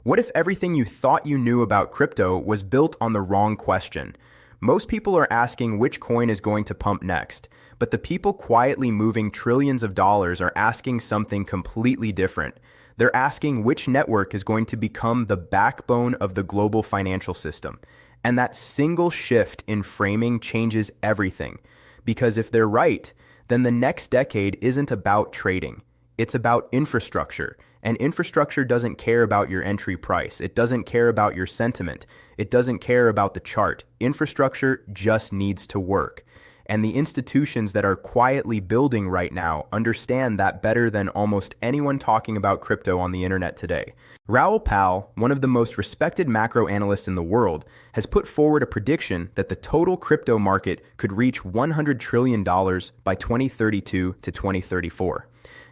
What if everything you thought you knew about crypto was built on the wrong question? Most people are asking which coin is going to pump next, but the people quietly moving trillions of dollars are asking something completely different. They're asking which network is going to become the backbone of the global financial system. And that single shift in framing changes everything. Because if they're right, then the next decade isn't about trading. It's about infrastructure. And infrastructure doesn't care about your entry price. It doesn't care about your sentiment. It doesn't care about the chart. Infrastructure just needs to work. And the institutions that are quietly building right now understand that better than almost anyone talking about crypto on the internet today. Raoul Pal, one of the most respected macro analysts in the world, has put forward a prediction that the total crypto market could reach $100 trillion by 2032 to 2034.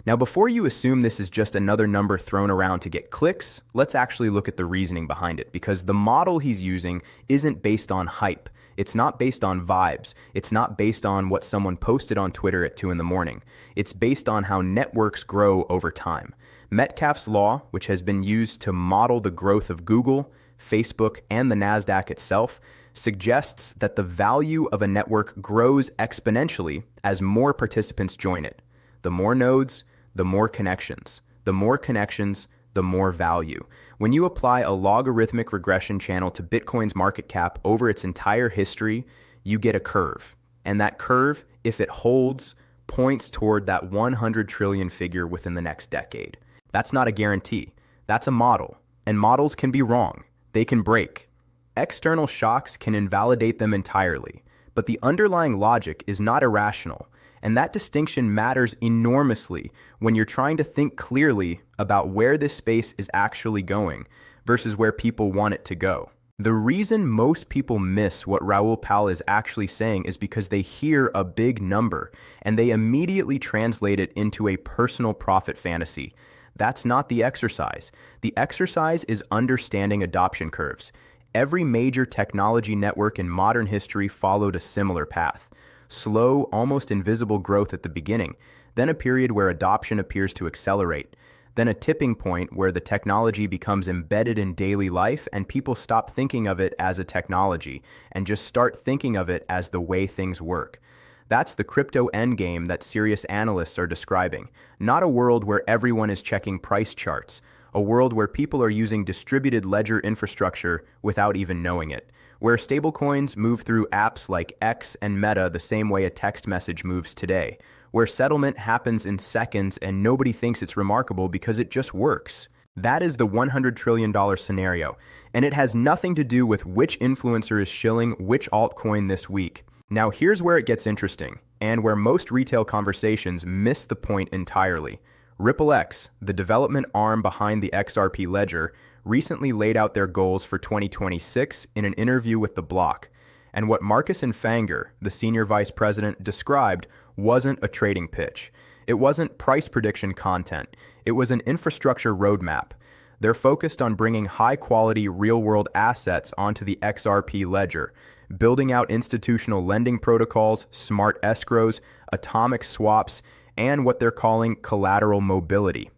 Now, before you assume this is just another number thrown around to get clicks, let's actually look at the reasoning behind it, because the model he's using isn't based on hype. It's not based on vibes. It's not based on what someone posted on Twitter at 2 in the morning. It's based on how networks grow over time. Metcalfe's law, which has been used to model the growth of Google, Facebook, and the NASDAQ itself, suggests that the value of a network grows exponentially as more participants join it. The more nodes, the more connections. The more connections, the more value. When you apply a logarithmic regression channel to Bitcoin's market cap over its entire history, you get a curve. And that curve, if it holds, points toward that 100 trillion figure within the next decade. That's not a guarantee. That's a model. And models can be wrong. They can break. External shocks can invalidate them entirely. But the underlying logic is not irrational. And that distinction matters enormously when you're trying to think clearly about where this space is actually going versus where people want it to go. The reason most people miss what Raoul Pal is actually saying is because they hear a big number and they immediately translate it into a personal profit fantasy. That's not the exercise. The exercise is understanding adoption curves. Every major technology network in modern history followed a similar path. Slow, almost invisible growth at the beginning, then a period where adoption appears to accelerate, then a tipping point where the technology becomes embedded in daily life and people stop thinking of it as a technology and just start thinking of it as the way things work. That's the crypto endgame that serious analysts are describing, not a world where everyone is checking price charts, a world where people are using distributed ledger infrastructure without even knowing it, where stablecoins move through apps like X and Meta the same way a text message moves today, where settlement happens in seconds and nobody thinks it's remarkable because it just works. That is the $100 trillion scenario, and it has nothing to do with which influencer is shilling which altcoin this week. Now here's where it gets interesting, and where most retail conversations miss the point entirely. RippleX, the development arm behind the XRP Ledger, recently laid out their goals for 2026 in an interview with The Block. And what Marcus and Fanger, the senior vice president, described wasn't a trading pitch. It wasn't price prediction content. It was an infrastructure roadmap. They're focused on bringing high-quality real-world assets onto the XRP Ledger, building out institutional lending protocols, smart escrows, atomic swaps, and what they're calling collateral mobility.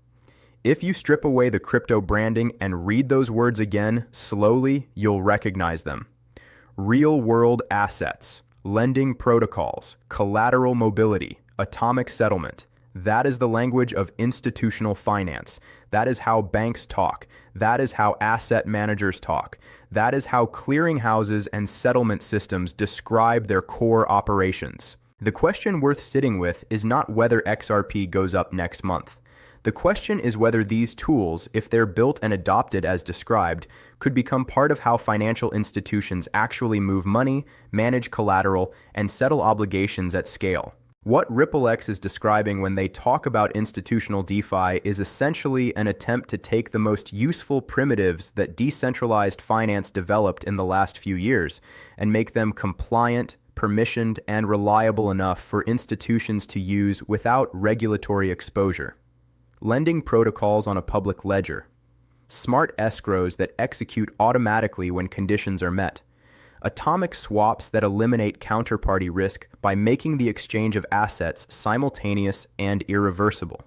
If you strip away the crypto branding and read those words again slowly, you'll recognize them. Real-world assets, lending protocols, collateral mobility, atomic settlement. That is the language of institutional finance. That is how banks talk. That is how asset managers talk. That is how clearinghouses and settlement systems describe their core operations. The question worth sitting with is not whether XRP goes up next month. The question is whether these tools, if they're built and adopted as described, could become part of how financial institutions actually move money, manage collateral, and settle obligations at scale. What RippleX is describing when they talk about institutional DeFi is essentially an attempt to take the most useful primitives that decentralized finance developed in the last few years and make them compliant, permissioned, and reliable enough for institutions to use without regulatory exposure. Lending protocols on a public ledger. Smart escrows that execute automatically when conditions are met. Atomic swaps that eliminate counterparty risk by making the exchange of assets simultaneous and irreversible.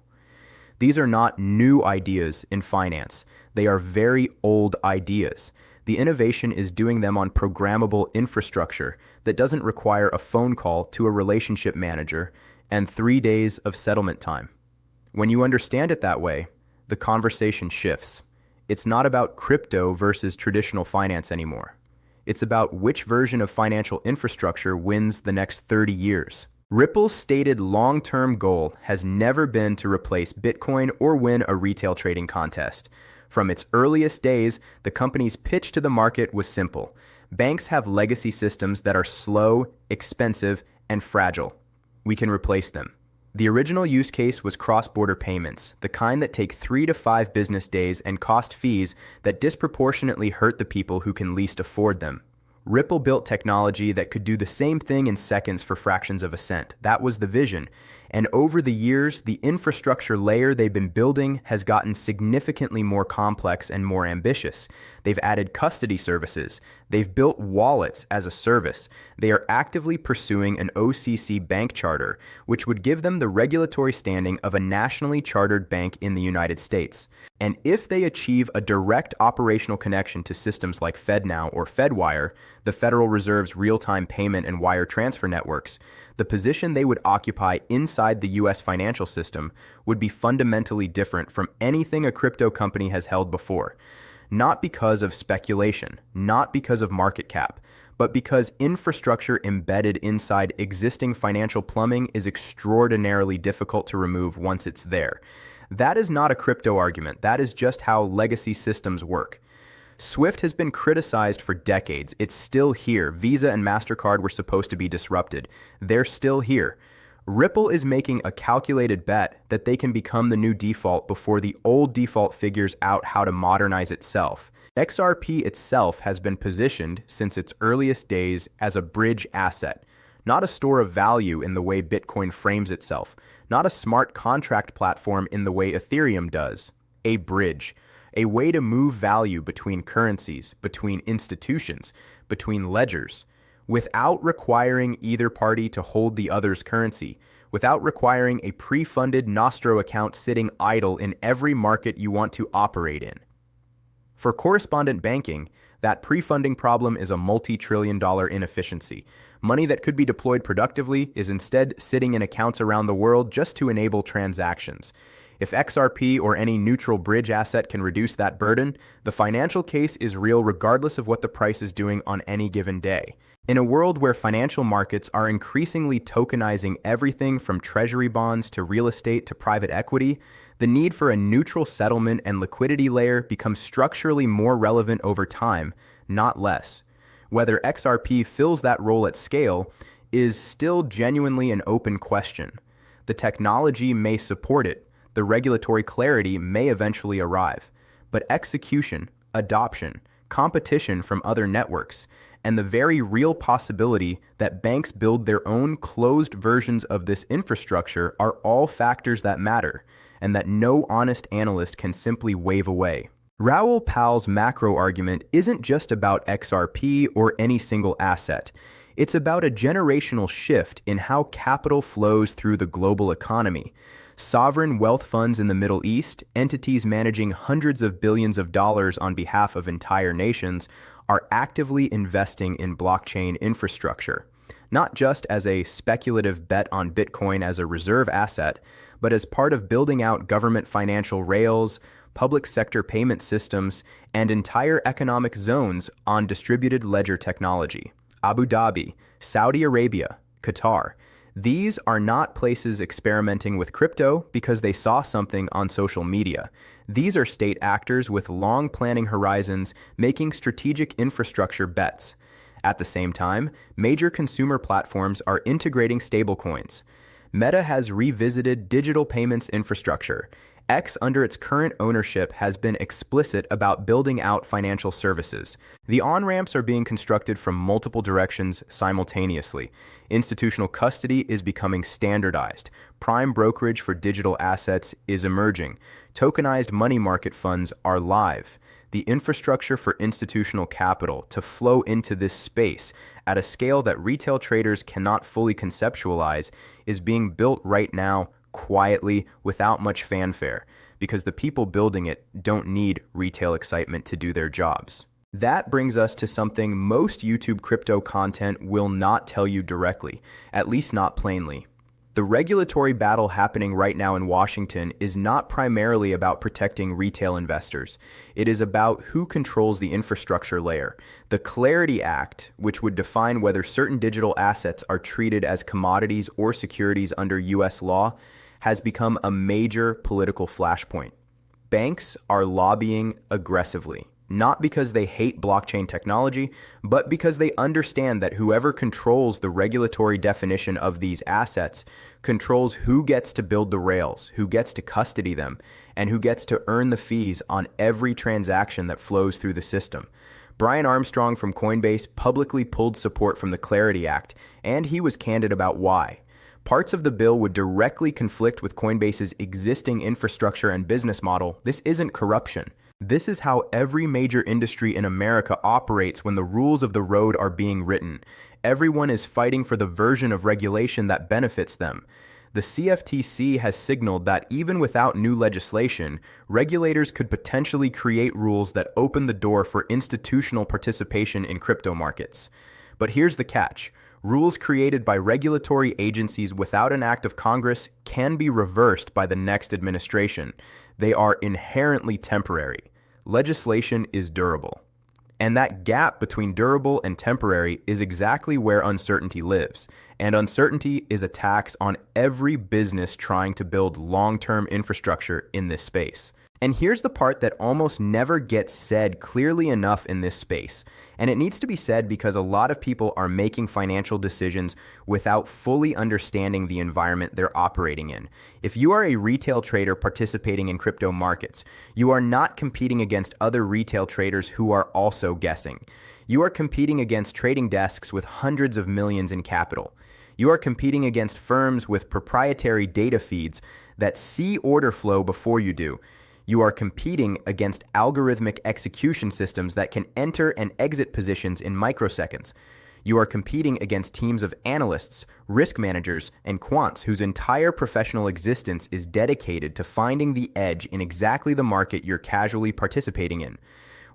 These are not new ideas in finance. They are very old ideas. The innovation is doing them on programmable infrastructure that doesn't require a phone call to a relationship manager and 3 days of settlement time. When you understand it that way, the conversation shifts. It's not about crypto versus traditional finance anymore. It's about which version of financial infrastructure wins the next 30 years. Ripple's stated long-term goal has never been to replace Bitcoin or win a retail trading contest. From its earliest days, the company's pitch to the market was simple. Banks have legacy systems that are slow, expensive, and fragile. We can replace them. The original use case was cross-border payments, the kind that take 3 to 5 business days and cost fees that disproportionately hurt the people who can least afford them. Ripple built technology that could do the same thing in seconds for fractions of a cent. That was the vision. And over the years, the infrastructure layer they've been building has gotten significantly more complex and more ambitious. They've added custody services. They've built wallets as a service. They are actively pursuing an OCC bank charter, which would give them the regulatory standing of a nationally chartered bank in the United States. And if they achieve a direct operational connection to systems like FedNow or FedWire, the Federal Reserve's real-time payment and wire transfer networks, the position they would occupy inside the U.S. financial system would be fundamentally different from anything a crypto company has held before. Not because of speculation, not because of market cap, but because infrastructure embedded inside existing financial plumbing is extraordinarily difficult to remove once it's there. That is not a crypto argument. That is just how legacy systems work. Swift has been criticized for decades. It's still here. Visa and MasterCard were supposed to be disrupted. They're still here. Ripple is making a calculated bet that they can become the new default before the old default figures out how to modernize itself. XRP itself has been positioned since its earliest days as a bridge asset, not a store of value in the way Bitcoin frames itself, not a smart contract platform in the way Ethereum does. A bridge. A way to move value between currencies, between institutions, between ledgers, without requiring either party to hold the other's currency, without requiring a pre-funded Nostro account sitting idle in every market you want to operate in. For correspondent banking, that pre-funding problem is a multi-trillion-dollar inefficiency. Money that could be deployed productively is instead sitting in accounts around the world just to enable transactions. If XRP or any neutral bridge asset can reduce that burden, the financial case is real regardless of what the price is doing on any given day. In a world where financial markets are increasingly tokenizing everything from treasury bonds to real estate to private equity, the need for a neutral settlement and liquidity layer becomes structurally more relevant over time, not less. Whether XRP fills that role at scale is still genuinely an open question. The technology may support it. The regulatory clarity may eventually arrive, but execution, adoption, competition from other networks, and the very real possibility that banks build their own closed versions of this infrastructure are all factors that matter, and that no honest analyst can simply wave away. Raoul Pal's macro argument isn't just about XRP or any single asset. It's about a generational shift in how capital flows through the global economy. Sovereign wealth funds in the Middle East, entities managing hundreds of billions of dollars on behalf of entire nations, are actively investing in blockchain infrastructure, not just as a speculative bet on Bitcoin as a reserve asset, but as part of building out government financial rails, public sector payment systems, and entire economic zones on distributed ledger technology. Abu Dhabi, Saudi Arabia, Qatar. These are not places experimenting with crypto because they saw something on social media. These are state actors with long planning horizons making strategic infrastructure bets. At the same time, major consumer platforms are integrating stablecoins. Meta has revisited digital payments infrastructure. X, under its current ownership, has been explicit about building out financial services. The on-ramps are being constructed from multiple directions simultaneously. Institutional custody is becoming standardized. Prime brokerage for digital assets is emerging. Tokenized money market funds are live. The infrastructure for institutional capital to flow into this space at a scale that retail traders cannot fully conceptualize is being built right now, quietly, without much fanfare. because the people building it don't need retail excitement to do their jobs. That brings us to something most YouTube crypto content will not tell you directly, at least not plainly. The regulatory battle happening right now in Washington is not primarily about protecting retail investors. It is about who controls the infrastructure layer. The Clarity Act, which would define whether certain digital assets are treated as commodities or securities under U.S. law, has become a major political flashpoint. Banks are lobbying aggressively, not because they hate blockchain technology, but because they understand that whoever controls the regulatory definition of these assets controls who gets to build the rails, who gets to custody them, and who gets to earn the fees on every transaction that flows through the system. Brian Armstrong from Coinbase publicly pulled support from the Clarity Act, and he was candid about why. Parts of the bill would directly conflict with Coinbase's existing infrastructure and business model. This isn't corruption. This is how every major industry in America operates when the rules of the road are being written. Everyone is fighting for the version of regulation that benefits them. The CFTC has signaled that even without new legislation, regulators could potentially create rules that open the door for institutional participation in crypto markets. But here's the catch. Rules created by regulatory agencies without an act of Congress can be reversed by the next administration. They are inherently temporary. Legislation is durable. And that gap between durable and temporary is exactly where uncertainty lives. And uncertainty is a tax on every business trying to build long-term infrastructure in this space. And here's the part that almost never gets said clearly enough in this space. And it needs to be said because a lot of people are making financial decisions without fully understanding the environment they're operating in. If you are a retail trader participating in crypto markets, you are not competing against other retail traders who are also guessing. You are competing against trading desks with hundreds of millions in capital. You are competing against firms with proprietary data feeds that see order flow before you do. You are competing against algorithmic execution systems that can enter and exit positions in microseconds. You are competing against teams of analysts, risk managers, and quants whose entire professional existence is dedicated to finding the edge in exactly the market you're casually participating in.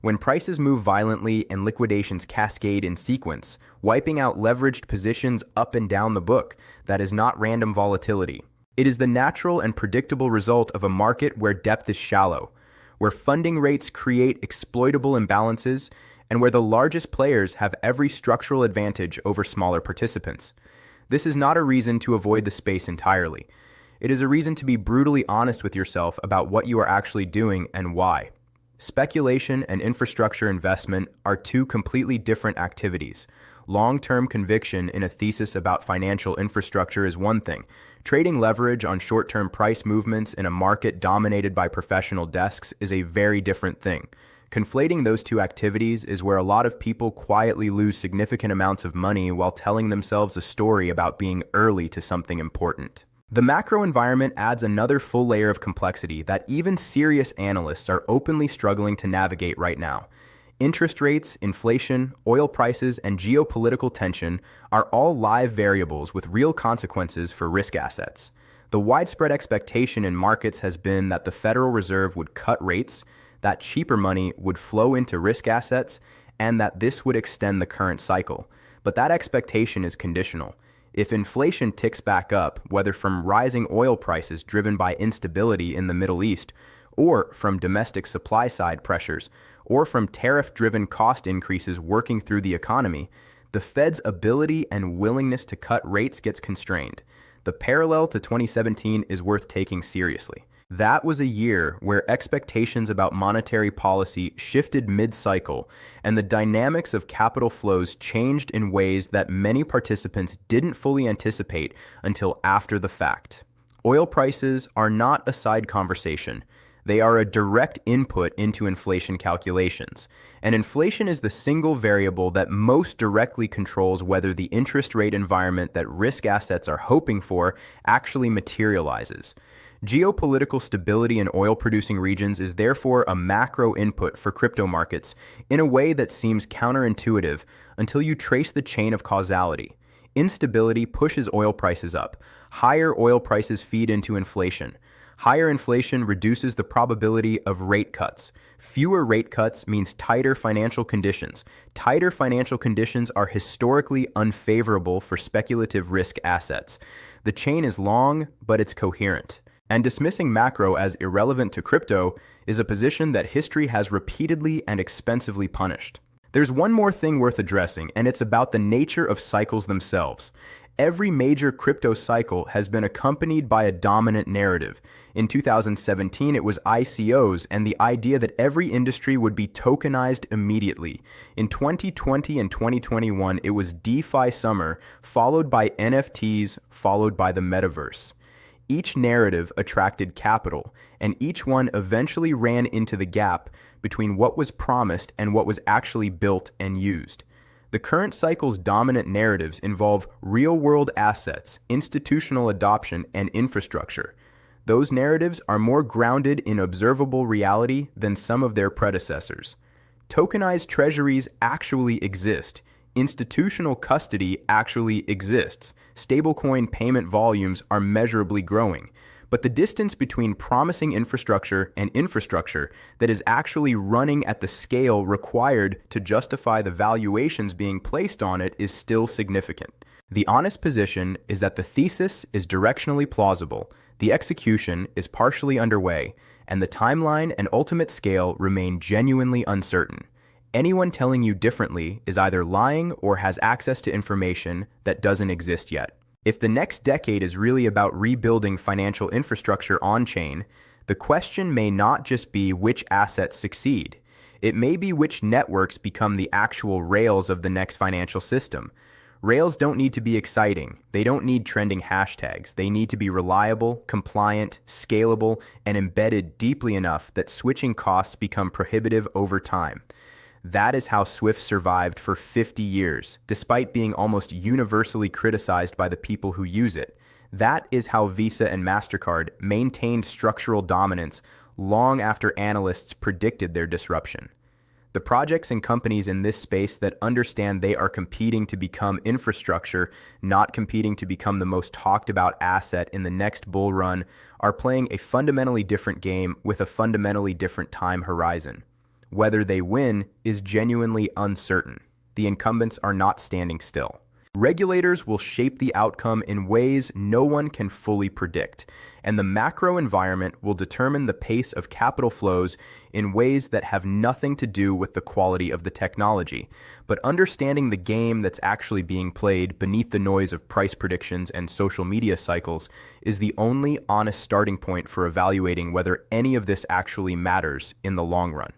When prices move violently and liquidations cascade in sequence, wiping out leveraged positions up and down the book, that is not random volatility. It is the natural and predictable result of a market where depth is shallow, where funding rates create exploitable imbalances, and where the largest players have every structural advantage over smaller participants. This is not a reason to avoid the space entirely. It is a reason to be brutally honest with yourself about what you are actually doing and why. Speculation and infrastructure investment are two completely different activities. Long-term conviction in a thesis about financial infrastructure is one thing. Trading leverage on short-term price movements in a market dominated by professional desks is a very different thing. Conflating those two activities is where a lot of people quietly lose significant amounts of money while telling themselves a story about being early to something important. The macro environment adds another full layer of complexity that even serious analysts are openly struggling to navigate right now. Interest rates, inflation, oil prices, and geopolitical tension are all live variables with real consequences for risk assets. The widespread expectation in markets has been that the Federal Reserve would cut rates, that cheaper money would flow into risk assets, and that this would extend the current cycle. But that expectation is conditional. If inflation ticks back up, whether from rising oil prices driven by instability in the Middle East, or from domestic supply-side pressures, or from tariff-driven cost increases working through the economy, the Fed's ability and willingness to cut rates gets constrained. The parallel to 2017 is worth taking seriously. That was a year where expectations about monetary policy shifted mid-cycle, and the dynamics of capital flows changed in ways that many participants didn't fully anticipate until after the fact. Oil prices are not a side conversation. They are a direct input into inflation calculations, and inflation is the single variable that most directly controls whether the interest rate environment that risk assets are hoping for actually materializes. Geopolitical stability in oil-producing regions is therefore a macro input for crypto markets in a way that seems counterintuitive until you trace the chain of causality. Instability pushes oil prices up. Higher oil prices feed into inflation. Higher inflation reduces the probability of rate cuts. Fewer rate cuts means tighter financial conditions. Tighter financial conditions are historically unfavorable for speculative risk assets. The chain is long, but it's coherent. And dismissing macro as irrelevant to crypto is a position that history has repeatedly and expensively punished. There's one more thing worth addressing, and it's about the nature of cycles themselves. Every major crypto cycle has been accompanied by a dominant narrative. In 2017, it was ICOs and the idea that every industry would be tokenized immediately. In 2020 and 2021, it was DeFi summer, followed by NFTs, followed by the metaverse. Each narrative attracted capital, and each one eventually ran into the gap between what was promised and what was actually built and used. The current cycle's dominant narratives involve real-world assets, institutional adoption, and infrastructure. Those narratives are more grounded in observable reality than some of their predecessors. Tokenized treasuries actually exist. Institutional custody actually exists. Stablecoin payment volumes are measurably growing. But the distance between promising infrastructure and infrastructure that is actually running at the scale required to justify the valuations being placed on it is still significant. The honest position is that the thesis is directionally plausible, the execution is partially underway, and the timeline and ultimate scale remain genuinely uncertain. Anyone telling you differently is either lying or has access to information that doesn't exist yet. If the next decade is really about rebuilding financial infrastructure on-chain, the question may not just be which assets succeed. It may be which networks become the actual rails of the next financial system. Rails don't need to be exciting. They don't need trending hashtags. They need to be reliable, compliant, scalable, and embedded deeply enough that switching costs become prohibitive over time. That is how Swift survived for 50 years, despite being almost universally criticized by the people who use it. That is how Visa and MasterCard maintained structural dominance long after analysts predicted their disruption. The projects and companies in this space that understand they are competing to become infrastructure, not competing to become the most talked about asset in the next bull run, are playing a fundamentally different game with a fundamentally different time horizon. Whether they win is genuinely uncertain. The incumbents are not standing still. Regulators will shape the outcome in ways no one can fully predict, and the macro environment will determine the pace of capital flows in ways that have nothing to do with the quality of the technology. But understanding the game that's actually being played beneath the noise of price predictions and social media cycles is the only honest starting point for evaluating whether any of this actually matters in the long run.